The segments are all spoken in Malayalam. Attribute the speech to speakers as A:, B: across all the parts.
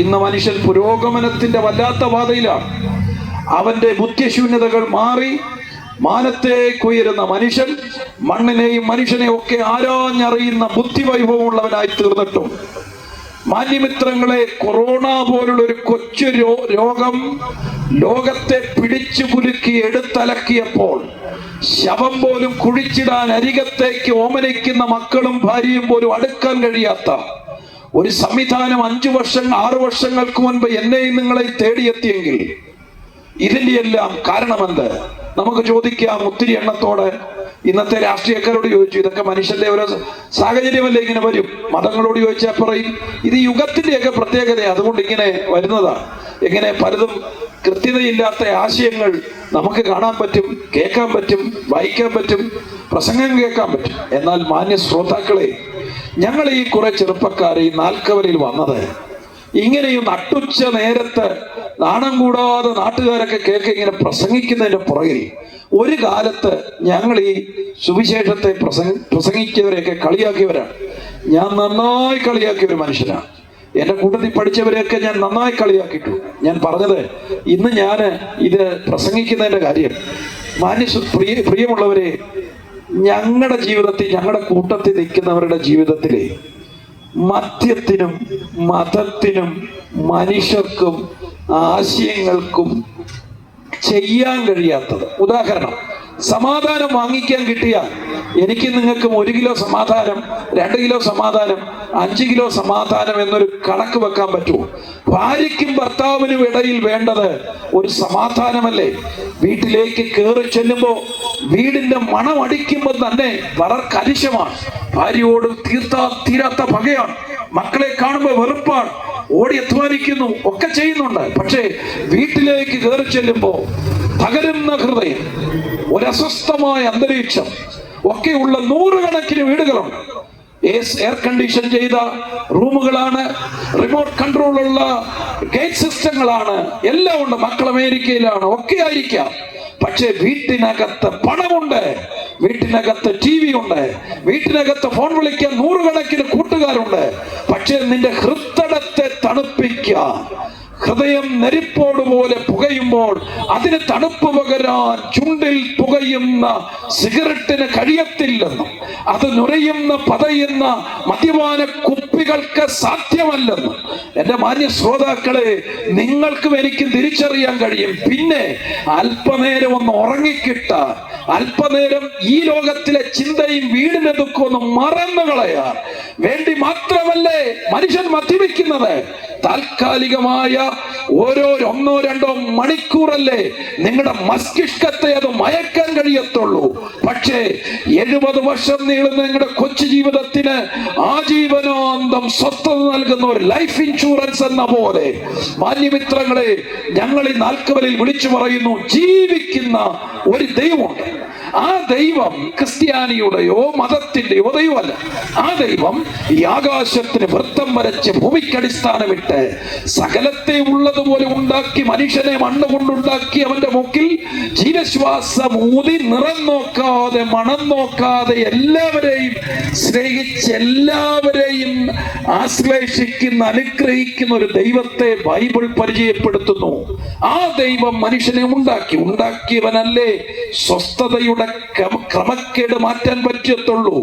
A: ഇന്ന് മനുഷ്യൻ പുരോഗമനത്തിന്റെ വല്ലാത്ത പാതയിലാണ്. അവന്റെ ബുദ്ധിശൂന്യതകൾ മാറി മാനത്തേക്കുയരുന്ന മനുഷ്യൻ മണ്ണിനെയും മനുഷ്യനെയും ഒക്കെ ആരാഞ്ഞറിയുന്ന ബുദ്ധിവൈഭവമുള്ളവനായി തീർന്നിട്ടും, മാന്യമിത്രങ്ങളെ, കൊറോണ പോലുള്ള ഒരു കൊച്ചു രോഗം ലോകത്തെ പിടിച്ചു കുലുക്കി എടുത്തലക്കിയപ്പോൾ ശവം പോലും കുഴിച്ചിടാൻ അരികത്തേക്ക് ഓമനിക്കുന്ന മക്കളും ഭാര്യയും പോലും അടുക്കാൻ കഴിയാത്ത ഒരു സംവിധാനം 5 വർഷം 6 വർഷങ്ങൾക്ക് മുൻപ് എന്നെയും നിങ്ങളെ തേടിയെത്തിയെങ്കിൽ ഇതിന്റെ എല്ലാം കാരണമെന്ത്? നമുക്ക് ചോദിക്കാം ഒത്തിരി എണ്ണത്തോടെ. ഇന്നത്തെ രാഷ്ട്രീയക്കാരോട് ചോദിച്ചു, ഇതൊക്കെ മനുഷ്യന്റെ ഒരു സാഹചര്യമല്ലേ ഇങ്ങനെ വരും? മതങ്ങളോട് ചോദിച്ചാൽ പറയും ഇത് യുഗത്തിന്റെയൊക്കെ പ്രത്യേകത, അതുകൊണ്ട് ഇങ്ങനെ വരുന്നതാണ്. എങ്ങനെ പലതും കൃത്യതയില്ലാത്ത ആശയങ്ങൾ നമുക്ക് കാണാൻ പറ്റും, കേൾക്കാൻ പറ്റും, വായിക്കാൻ പറ്റും, പ്രസംഗം കേൾക്കാൻ പറ്റും. എന്നാൽ മാന്യ ശ്രോതാക്കളെ, ഞങ്ങൾ ഈ കുറെ ചെറുപ്പക്കാർ ഈ നാൽക്കവലിൽ വന്നത് ഇങ്ങനെയും നട്ടുച്ച നേരത്ത് നാണം കൂടാതെ നാട്ടുകാരൊക്കെ കേൾക്കുക ഇങ്ങനെ പ്രസംഗിക്കുന്നതിന്റെ പുറകിൽ ഒരു കാലത്ത് ഞങ്ങൾ ഈ സുവിശേഷത്തെ പ്രസംഗിച്ചവരെയൊക്കെ കളിയാക്കിയവരാണ്. ഞാൻ നന്നായി കളിയാക്കിയ ഒരു മനുഷ്യനാണ്. എൻ്റെ കൂട്ടത്തിൽ പഠിച്ചവരെയൊക്കെ ഞാൻ നന്നായി കളിയാക്കിയിട്ടു. ഞാൻ പറഞ്ഞത്, ഇന്ന് ഞാൻ ഇത് പ്രസംഗിക്കുന്നതിൻ്റെ കാര്യം, പ്രിയമുള്ളവരെ, ഞങ്ങളുടെ ജീവിതത്തിൽ, ഞങ്ങളുടെ കൂട്ടത്തിൽ നിൽക്കുന്നവരുടെ ജീവിതത്തിലെ മദ്യത്തിനും മതത്തിനും മനുഷ്യർക്കും ആശയങ്ങൾക്കും ചെയ്യാൻ കഴിയാത്തത്. ഉദാഹരണം, സമാധാനം വാങ്ങിക്കാൻ കിട്ടിയാൽ എനിക്ക് നിങ്ങൾക്കും 1 കിലോ സമാധാനം, 2 കിലോ സമാധാനം, 5 കിലോ സമാധാനം എന്നൊരു കണക്ക് വെക്കാൻ പറ്റുമോ? ഭാര്യയ്ക്കും ഭർത്താവിനും ഇടയിൽ വേണ്ടത് ഒരു സമാധാനമല്ലേ? വീട്ടിലേക്ക് കയറി ചെല്ലുമ്പോൾ വീടിന്റെ മണം അടിക്കുമ്പോൾ തന്നെ വളരെ കലിശമാണ്. ഭാര്യയോട് തീരാത്ത പകയാണ്. മക്കളെ കാണുമ്പോൾ വെറുപ്പാണ്. ഓടി അധ്വാനിക്കുന്നു, ഒക്കെ ചെയ്യുന്നുണ്ട്. പക്ഷേ വീട്ടിലേക്ക് കയറി ചെല്ലുമ്പോൾ തകരുന്ന ഹൃദയം, ഒരസ്വസ്ഥമായ അന്തരീക്ഷം ഒക്കെയുള്ള 100 കണക്കിന് വീടുകളുണ്ട്. എയർ കണ്ടീഷൻ ചെയ്ത റൂമുകളാണ്, റിമോട്ട് കൺട്രോളുള്ള ഗേറ്റ് സിസ്റ്റങ്ങളാണ്, എല്ലാം ഉണ്ട്. മക്കൾ അമേരിക്കയിലാണ്, ഒക്കെ ആയിരിക്കാം. പക്ഷെ വീട്ടിനകത്ത് പണമുണ്ട്, വീട്ടിനകത്ത് TV ഉണ്ട്, വീട്ടിനകത്ത് ഫോൺ വിളിക്കാൻ 100 കണക്കിന് കൂട്ടുകാരുണ്ട്. പക്ഷെ നിന്റെ ഹൃദയത്തെ തണുപ്പിക്കാൻ, ഹൃദയം നെരിപ്പോടുപോലെ പുകയുമ്പോൾ അതിന് തണുപ്പ് പകരാൻ ചുണ്ടിൽ പുകയുന്ന സിഗരറ്റിന് കഴിയത്തില്ലെന്നും അത് നുരയുന്ന പതയുന്ന മദ്യപാന കുപ്പികൾക്ക് സാധ്യമല്ലെന്നും എൻ്റെ മാന്യ ശ്രോതാക്കളെ, നിങ്ങൾക്കും എനിക്കും തിരിച്ചറിയാൻ കഴിയും. പിന്നെ അല്പനേരം ഒന്ന് ഉറങ്ങിക്കിട്ടാൻ, അല്പനേരം ഈ ലോകത്തിലെ ചിന്തയും വീടിന്റെ ദുഃഖമൊന്നും മറന്നു കളയാൻ വേണ്ടി മാത്രമല്ലേ മനുഷ്യൻ മദ്യപിക്കുന്നത്. താൽക്കാലികമായ ഓരോ 1-2 മണിക്കൂറല്ലേ നിങ്ങളുടെ മസ്തിഷ്കത്തെ അത് മയക്കാൻ കഴിയത്തുള്ളൂ. പക്ഷേ 70 വർഷം നീളുന്ന നിങ്ങളുടെ കൊച്ചു ജീവിതത്തിന് ആജീവനാന്തം സ്വസ്ഥത നൽകുന്ന ഒരു ലൈഫ് ഇൻഷുറൻസ് എന്ന പോലെ, മാന്യമിത്രങ്ങളെ, ഞങ്ങൾ ഈ നാൽക്കവലിൽ വിളിച്ചു പറയുന്നു, ജീവിക്കുന്ന ഒരു ദൈവമുണ്ട്. ആ ദൈവം ക്രിസ്ത്യാനിയുടെയോ മതത്തിന്റെയോ ദൈവമല്ല. ആ ദൈവം ഈ ആകാശത്തിന് വൃത്തം വരച്ച് ഭൂമിക്കടിസ്ഥാനമിട്ട് സകലത്തെ ഉള്ളതുപോലെ ഉണ്ടാക്കി, മനുഷ്യനെ മണ്ണ് കൊണ്ടുണ്ടാക്കി അവന്റെ മുക്കിൽ ജീവശ്വാസം ഊതി, നിറം നോക്കാതെ മണം നോക്കാതെ എല്ലാവരെയും സ്നേഹിച്ച് എല്ലാവരെയും ആശ്ലേഷിക്കുന്ന, അനുഗ്രഹിക്കുന്ന ഒരു ദൈവത്തെ ബൈബിൾ പരിചയപ്പെടുത്തുന്നു. ആ ദൈവം മനുഷ്യനെ ഉണ്ടാക്കിയവനല്ലേ സ്വസ്ഥതയുടെ ക്രമക്കേട് മാറ്റാൻ പറ്റത്തുള്ളൂ.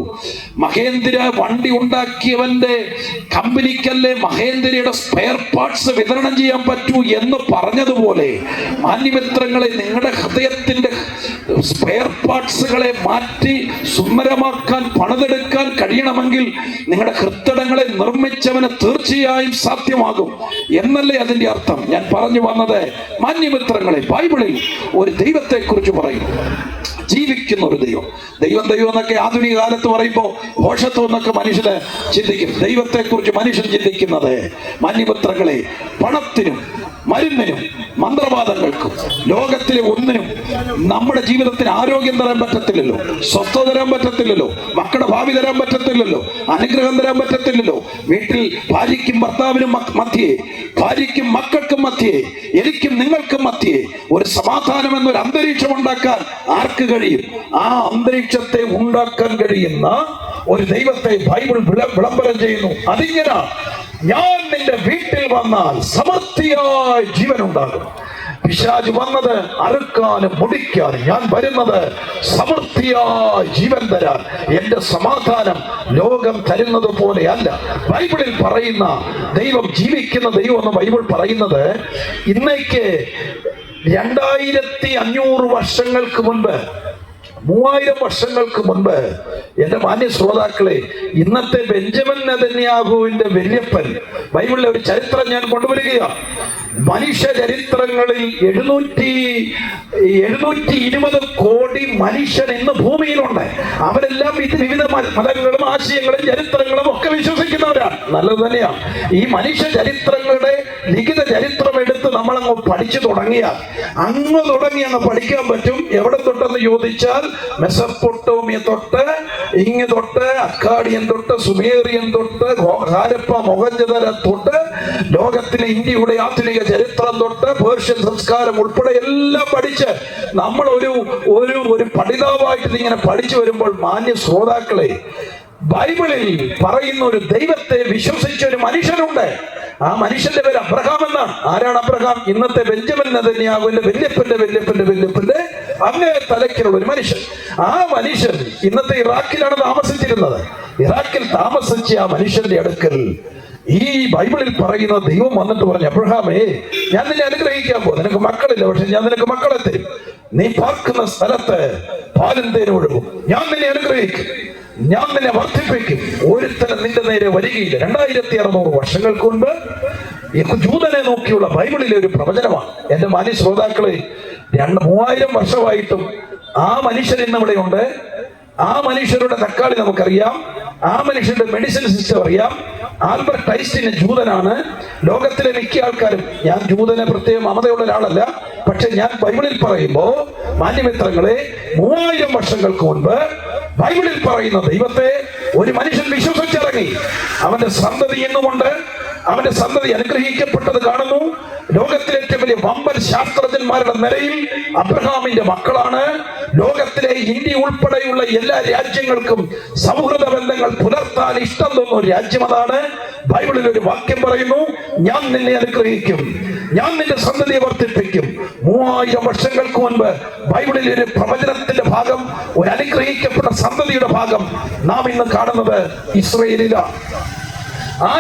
A: മഹേന്ദ്ര വണ്ടി ഉണ്ടാക്കിയവന്റെ കമ്പനിക്കല്ലേ മഹേന്ദ്രയുടെ സ്പെയർ പാർട്സ് വിതരണം ചെയ്യാൻ പറ്റൂ എന്ന് പറഞ്ഞതുപോലെ, മാന്യമിത്രങ്ങളെ, നിങ്ങളുടെ ഹൃദയത്തിന്റെ സ്പെയർ പാർട്സുകളെ മാറ്റി സുന്ദരമാക്കാൻ, പണിതെടുക്കാൻ കഴിയണമെങ്കിൽ നിങ്ങളുടെ ഹൃദയങ്ങളെ നിർമ്മിച്ചവന് തീർച്ചയായും സാധ്യമാകും എന്നല്ലേ അതിന്റെ അർത്ഥം. ഞാൻ പറഞ്ഞു വന്നത്, മാന്യമിത്രങ്ങളെ, ബൈബിളിൽ ഒരു ദൈവത്തെ കുറിച്ച് പറയും, ജീവിക്കുന്ന ഒരു ദൈവം. ദൈവം എന്നൊക്കെ ആധുനിക കാലത്ത് പറയുമ്പോൾ ഭോഷത്വം എന്നൊക്കെ മനുഷ്യന് ചിന്തിക്കും. ദൈവത്തെ കുറിച്ച് മനുഷ്യൻ ചിന്തിക്കുന്നത്, മാന്യപത്രങ്ങളെ, പണത്തിനും മരുന്നിനും മന്ത്രവാദങ്ങൾക്കും ലോകത്തിലെ ഒന്നിനും നമ്മുടെ ജീവിതത്തിന് ആരോഗ്യം തരാൻ പറ്റത്തില്ലല്ലോ, സ്വസ്ഥത തരാൻ പറ്റത്തില്ലല്ലോ, മക്കളുടെ ഭാവി തരാൻ പറ്റത്തില്ലല്ലോ, അനുഗ്രഹം തരാൻ പറ്റത്തില്ലല്ലോ. വീട്ടിൽ ഭാര്യയ്ക്കും ഭർത്താവിനും മധ്യേ, ഭാര്യയ്ക്കും മക്കൾക്കും മധ്യേ, എനിക്കും നിങ്ങൾക്കും മധ്യേ ഒരു സമാധാനം എന്നൊരു അന്തരീക്ഷം ഉണ്ടാക്കാൻ ആർക്ക് കഴിയും? ആ അന്തരീക്ഷത്തെ ഉണ്ടാക്കാൻ കഴിയുന്ന ഒരു ദൈവത്തെ ബൈബിൾ വിളംബരം ചെയ്യുന്നു. അതിങ്ങനെ ഞാൻ നിന്റെ വീട്ടിൽ വന്നാൽ സമൃദ്ധിയായ ജീവൻ ഉണ്ടാകും. പിശാച് വന്നത് അറുക്കാനും മുടിക്കാനും, ഞാൻ വരുന്നത് സമൃദ്ധിയായ ജീവൻ തരാൻ. എന്റെ സമാധാനം ലോകം തരുന്നത് പോലെയല്ല. ബൈബിളിൽ പറയുന്ന ദൈവം ജീവിക്കുന്ന ദൈവം എന്ന് ബൈബിൾ പറയുന്നത് ഇന്നേക്ക് 2500 വർഷങ്ങൾക്ക് മുൻപ്, 3000 വർഷങ്ങൾക്ക് മുൻപ്, എന്റെ മാന്യ ശ്രോതാക്കളെ, ഇന്നത്തെ ബെഞ്ചമിൻ നെതന്യാഹുവിന്റെ വല്യപ്പൻ, ബൈബിളിലെ ഒരു ചരിത്രം ഞാൻ കൊണ്ടുവരികയാണ്. മനുഷ്യ ചരിത്രങ്ങളിൽ 720 കോടി മനുഷ്യൻ ഇന്ന് ഭൂമിയിലുണ്ട്. അവരെല്ലാം ഇത് വിവിധ മതങ്ങളും ആശയങ്ങളും ചരിത്രങ്ങളും ഒക്കെ വിശ്വസിക്കുന്നവരാണ്. നല്ലത് തന്നെയാണ്. ഈ മനുഷ്യ ചരിത്രങ്ങളുടെ ലിഖിത ചരിത്രം എടുത്ത് നമ്മളങ്ങ് പഠിച്ചു തുടങ്ങിയാൽ അങ്ങ് പഠിക്കാൻ പറ്റും. എവിടെ തൊട്ടെന്ന് ചോദിച്ചാൽ മെസപ്പൊട്ടോമിയ തൊട്ട് ഇങ്ങ് തൊട്ട് അക്കാഡിയൻ തൊട്ട് സുമേറിയൻ തൊട്ട് ഹാരപ്പ മൊഹഞ്ചദര തൊട്ട് ലോകത്തിലെ ഇന്ത്യയുടെ ആധുനിക ചരിത്രം തൊട്ട് പേർഷ്യൻ സംസ്കാരം ഉൾപ്പെടെ എല്ലാം പഠിച്ച് നമ്മൾ ഒരു പഠിതാവായിട്ട് ഇങ്ങനെ പഠിച്ചു വരുമ്പോൾ, മാന്യ ശ്രോതാക്കളെ, ബൈബിളിൽ പറയുന്ന ഒരു ദൈവത്തെ വിശ്വസിച്ച ഒരു മനുഷ്യനുണ്ട്. ആ മനുഷ്യന്റെ പേര് അബ്രഹാം എന്നാണ്. ആരാണ് അബ്രഹാം? ഇന്നത്തെ ബെഞ്ചമിൻ നെതന്യാഹുവിന്റെ വല്യപ്പന്റെ അങ്ങേ തലയ്ക്കുള്ള ഒരു മനുഷ്യൻ. ആ മനുഷ്യൻ ഇന്നത്തെ ഇറാഖിലാണ് താമസിച്ചിരുന്നത്. ഇറാഖിൽ താമസിച്ച ആ മനുഷ്യന്റെ അടുക്കൽ ഈ ബൈബിളിൽ പറയുന്ന ദൈവം വന്നിട്ട് പറഞ്ഞു, അബ്രഹാമേ, ഞാൻ നിന്നെ അനുഗ്രഹിക്കാൻ പോകും. നിനക്ക് മക്കളില്ല, പക്ഷെ ഞാൻ നിനക്ക് മക്കളെ തരും. നീ പാർക്കുന്ന സ്ഥലത്ത് പാലും തേനും ഒഴുകും. ഞാൻ നിന്നെ അനുഗ്രഹിക്കും, ഞാൻ നിന്നെ വർദ്ധിപ്പിക്കും. ഒരുത്തരം നിന്റെ നേരെ വരികയില്ല. 2600 വർഷങ്ങൾക്ക് മുൻപ് ജൂതനെ നോക്കിയുള്ള ബൈബിളിലെ ഒരു പ്രവചനമാണ്. എന്റെ മാന്യ ശ്രോതാക്കളെ, 3000 വർഷമായിട്ടും ആ മനുഷ്യൻ ഇന്നിവിടെ ഉണ്ട്. ആ മനുഷ്യരുടെ തക്കാളി നമുക്കറിയാം. ആ മനുഷ്യന്റെ മെഡിസിൻ സിസ്റ്റം അറിയാം. ആൽബർട്ട് ഐൻസ്റ്റീൻ ജൂതനാണ്. ലോകത്തിലെ മിക്ക ആൾക്കാരും, ഞാൻ ജൂതനെ പ്രത്യേകം മമതയുള്ള ഒരാളല്ല, പക്ഷെ ഞാൻ ബൈബിളിൽ പറയുമ്പോ മാന്യമിത്രങ്ങളെ, 3000 വർഷങ്ങൾക്ക് മുൻപ് ബൈബിളിൽ പറയുന്ന ദൈവത്തെ ഒരു മനുഷ്യൻ വിശ്വസിച്ചിറങ്ങി. അവന്റെ സന്തതി എന്നുമുണ്ട്. അവന്റെ സന്തതി അനുഗ്രഹിക്കപ്പെട്ടത് കാണുന്നു. ലോകത്തിലെ ഏറ്റവും വലിയ വമ്പൻ ശാസ്ത്രജ്ഞന്മാരുടെ നിരയിൽ അബ്രഹാമിന്റെ മക്കളാണ്. ലോകത്തിലെ ഇന്ത്യ ഉൾപ്പെടെയുള്ള എല്ലാ രാജ്യങ്ങൾക്കും സൗഹൃദ ബന്ധങ്ങൾ പുലർത്താൻ ഇഷ്ടം തോന്നുന്ന ഒരു രാജ്യം അതാണ്. ബൈബിളിൽ ഒരു വാക്യം പറയുന്നു, ഞാൻ നിന്നെ അനുഗ്രഹിക്കും, ഞാൻ നിന്റെ സന്തതിയെ വർദ്ധിപ്പിക്കും. 3000 വർഷങ്ങൾക്ക് മുൻപ് ബൈബിളിൽ ഒരു പ്രവചനത്തിന്റെ ഭാഗം, ഒരു അനുഗ്രഹിക്കപ്പെട്ട സന്തതിയുടെ ഭാഗം നാം ഇന്ന് കാണുന്നത് ഇസ്രയേലിലാണ്. ആ